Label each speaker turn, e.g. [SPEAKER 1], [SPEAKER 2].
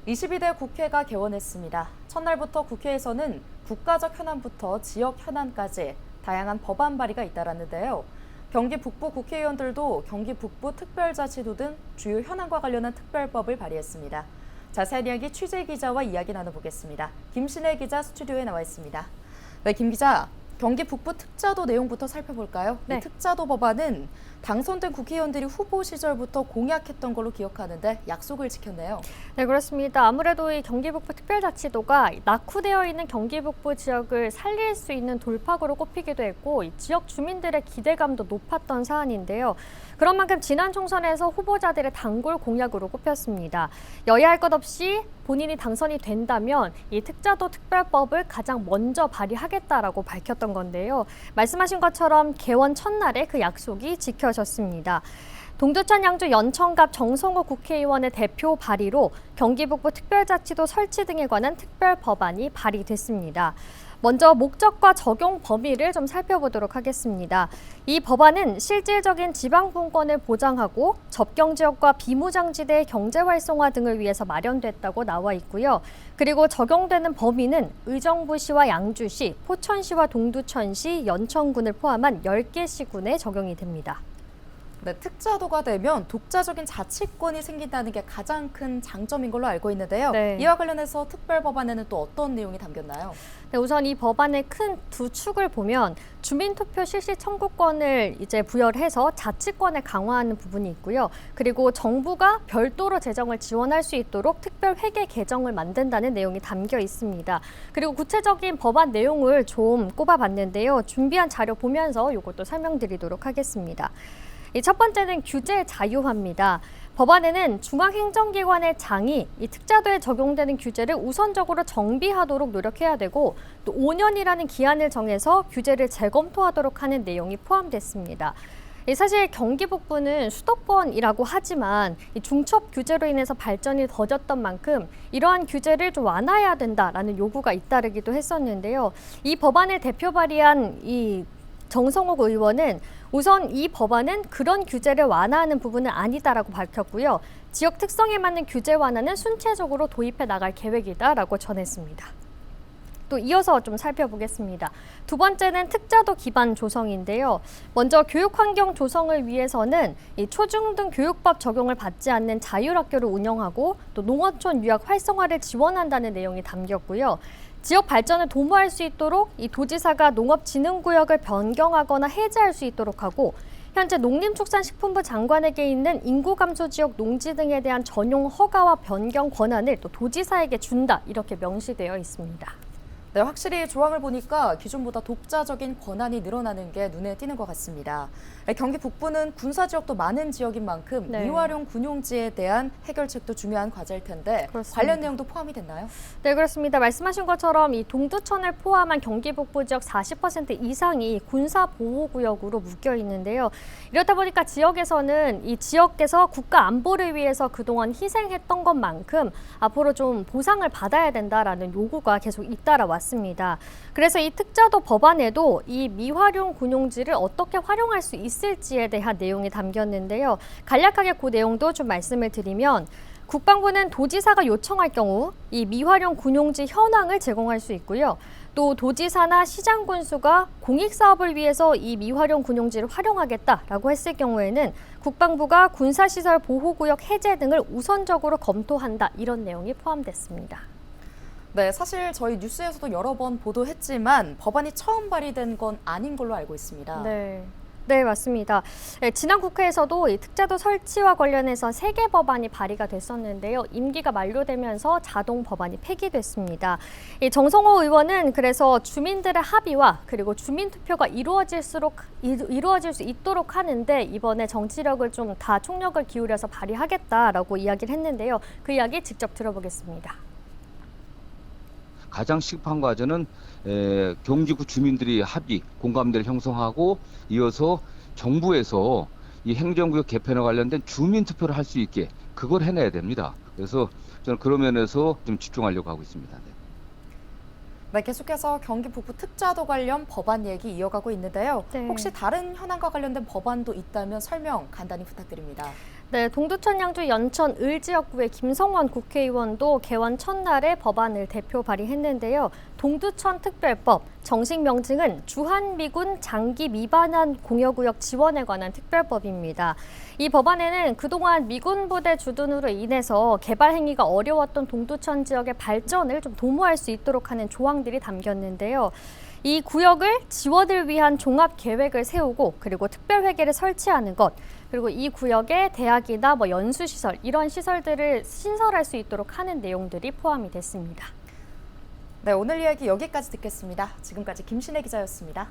[SPEAKER 1] 22대 국회가 개원했습니다. 첫날부터 국회에서는 국가적 현안부터 지역 현안까지 다양한 법안 발의가 잇따랐는데요. 경기 북부 국회의원들도 경기 북부 특별자치도 등 주요 현안과 관련한 특별법을 발의했습니다. 자세한 이야기 취재 기자와 이야기 나눠보겠습니다. 김신혜 기자 스튜디오에 나와 있습니다. 네, 김 기자. 경기 북부 특자도 내용부터 살펴볼까요?
[SPEAKER 2] 네.
[SPEAKER 1] 이 특자도 법안은 당선된 국회의원들이 후보 시절부터 공약했던 걸로 기억하는데 약속을 지켰네요.
[SPEAKER 2] 네, 그렇습니다. 아무래도 이 경기북부 특별자치도가 낙후되어 있는 경기북부 지역을 살릴 수 있는 돌파구로 꼽히기도 했고, 이 지역 주민들의 기대감도 높았던 사안인데요. 그런 만큼 지난 총선에서 후보자들의 단골 공약으로 꼽혔습니다. 여야 할 것 없이 본인이 당선이 된다면 이 특자도 특별법을 가장 먼저 발의하겠다라고 밝혔던 건데요. 말씀하신 것처럼 개원 첫날에 그 약속이 지켜졌습니다. 동두천, 양주, 연천갑 정성호 국회의원의 대표 발의로 경기북부 특별자치도 설치 등에 관한 특별법안이 발의됐습니다. 먼저 목적과 적용 범위를 좀 살펴보도록 하겠습니다. 이 법안은 실질적인 지방 분권을 보장하고 접경지역과 비무장지대의 경제활성화 등을 위해서 마련됐다고 나와 있고요. 그리고 적용되는 범위는 의정부시와 양주시, 포천시와 동두천시, 연천군을 포함한 10개 시군에 적용이 됩니다.
[SPEAKER 1] 네, 특자도가 되면 독자적인 자치권이 생긴다는 게 가장 큰 장점인 걸로 알고 있는데요.
[SPEAKER 2] 네.
[SPEAKER 1] 이와 관련해서 특별법안에는 또 어떤 내용이 담겼나요?
[SPEAKER 2] 네, 우선 이 법안의 큰 두 축을 보면 주민투표 실시 청구권을 이제 부여를 해서 자치권을 강화하는 부분이 있고요. 그리고 정부가 별도로 재정을 지원할 수 있도록 특별 회계 개정을 만든다는 내용이 담겨 있습니다. 그리고 구체적인 법안 내용을 좀 꼽아봤는데요. 준비한 자료 보면서 이것도 설명드리도록 하겠습니다. 첫 번째는 규제 자유화입니다. 법안에는 중앙행정기관의 장이 이 특자도에 적용되는 규제를 우선적으로 정비하도록 노력해야 되고, 또 5년이라는 기한을 정해서 규제를 재검토하도록 하는 내용이 포함됐습니다. 사실 경기 북부는 수도권이라고 하지만 이 중첩 규제로 인해서 발전이 더뎠던 만큼 이러한 규제를 좀 완화해야 된다라는 요구가 잇따르기도 했었는데요. 이 법안을 대표 발의한 이 정성호 의원은 우선 이 법안은 그런 규제를 완화하는 부분은 아니다라고 밝혔고요. 지역 특성에 맞는 규제 완화는 순차적으로 도입해 나갈 계획이다라고 전했습니다. 또 이어서 좀 살펴보겠습니다. 두 번째는 특자도 기반 조성인데요. 먼저 교육 환경 조성을 위해서는 이 초중등 교육법 적용을 받지 않는 자율학교를 운영하고 또 농어촌 유학 활성화를 지원한다는 내용이 담겼고요. 지역 발전을 도모할 수 있도록 이 도지사가 농업진흥구역을 변경하거나 해제할 수 있도록 하고, 현재 농림축산식품부 장관에게 있는 인구감소지역 농지 등에 대한 전용 허가와 변경 권한을 또 도지사에게 준다, 이렇게 명시되어 있습니다.
[SPEAKER 1] 네, 확실히 조항을 보니까 기존보다 독자적인 권한이 늘어나는 게 눈에 띄는 것 같습니다. 경기 북부는 군사 지역도 많은 지역인 만큼
[SPEAKER 2] 네.
[SPEAKER 1] 미활용 군용지에 대한 해결책도 중요한 과제일 텐데
[SPEAKER 2] 그렇습니다.
[SPEAKER 1] 관련 내용도 포함이 됐나요?
[SPEAKER 2] 네, 그렇습니다. 말씀하신 것처럼 이 동두천을 포함한 경기 북부 지역 40% 이상이 군사 보호구역으로 묶여 있는데요. 이렇다 보니까 지역에서는 이 지역에서 국가 안보를 위해서 그동안 희생했던 것만큼 앞으로 좀 보상을 받아야 된다라는 요구가 계속 잇따라 왔습니다. 그래서 이 특자도 법안에도 이 미활용 군용지를 어떻게 활용할 수 있을지에 대한 내용이 담겼는데요. 간략하게 그 내용도 좀 말씀을 드리면, 국방부는 도지사가 요청할 경우 이 미활용 군용지 현황을 제공할 수 있고요. 또 도지사나 시장 군수가 공익사업을 위해서 이 미활용 군용지를 활용하겠다라고 했을 경우에는 국방부가 군사시설 보호구역 해제 등을 우선적으로 검토한다, 이런 내용이 포함됐습니다.
[SPEAKER 1] 네, 사실 저희 뉴스에서도 여러 번 보도했지만 법안이 처음 발의된 건 아닌 걸로 알고 있습니다.
[SPEAKER 2] 네, 맞습니다. 지난 국회에서도 이 특자도 설치와 관련해서 3개 법안이 발의가 됐었는데요. 임기가 만료되면서 자동 법안이 폐기됐습니다. 이 정성호 의원은 그래서 주민들의 합의와 그리고 주민투표가 이루어질 수 있도록 하는데 이번에 정치력을 좀 다 총력을 기울여서 발의하겠다라고 이야기를 했는데요. 그 이야기 직접 들어보겠습니다.
[SPEAKER 3] 가장 시급한 과제는 경기구 주민들이 합의, 공감대를 형성하고 이어서 정부에서 이 행정구역 개편에 관련된 주민투표를 할 수 있게 그걸 해내야 됩니다. 그래서 저는 그런 면에서 좀 집중하려고 하고 있습니다.
[SPEAKER 1] 네, 계속해서 경기 북부 특자도 관련 법안 얘기 이어가고 있는데요.
[SPEAKER 2] 네.
[SPEAKER 1] 혹시 다른 현안과 관련된 법안도 있다면 설명 간단히 부탁드립니다.
[SPEAKER 2] 네, 동두천, 양주, 연천, 을 지역구의 김성원 국회의원도 개원 첫날에 법안을 대표 발의했는데요. 동두천 특별법, 정식 명칭은 주한미군 장기 미반환 공여구역 지원에 관한 특별법입니다. 이 법안에는 그동안 미군 부대 주둔으로 인해서 개발 행위가 어려웠던 동두천 지역의 발전을 좀 도모할 수 있도록 하는 조항들이 담겼는데요. 이 구역을 지원을 위한 종합 계획을 세우고 그리고 특별회계를 설치하는 것, 그리고 이 구역에 대학이나 연수시설 이런 시설들을 신설할 수 있도록 하는 내용들이 포함이 됐습니다.
[SPEAKER 1] 네, 오늘 이야기 여기까지 듣겠습니다. 지금까지 김신혜 기자였습니다.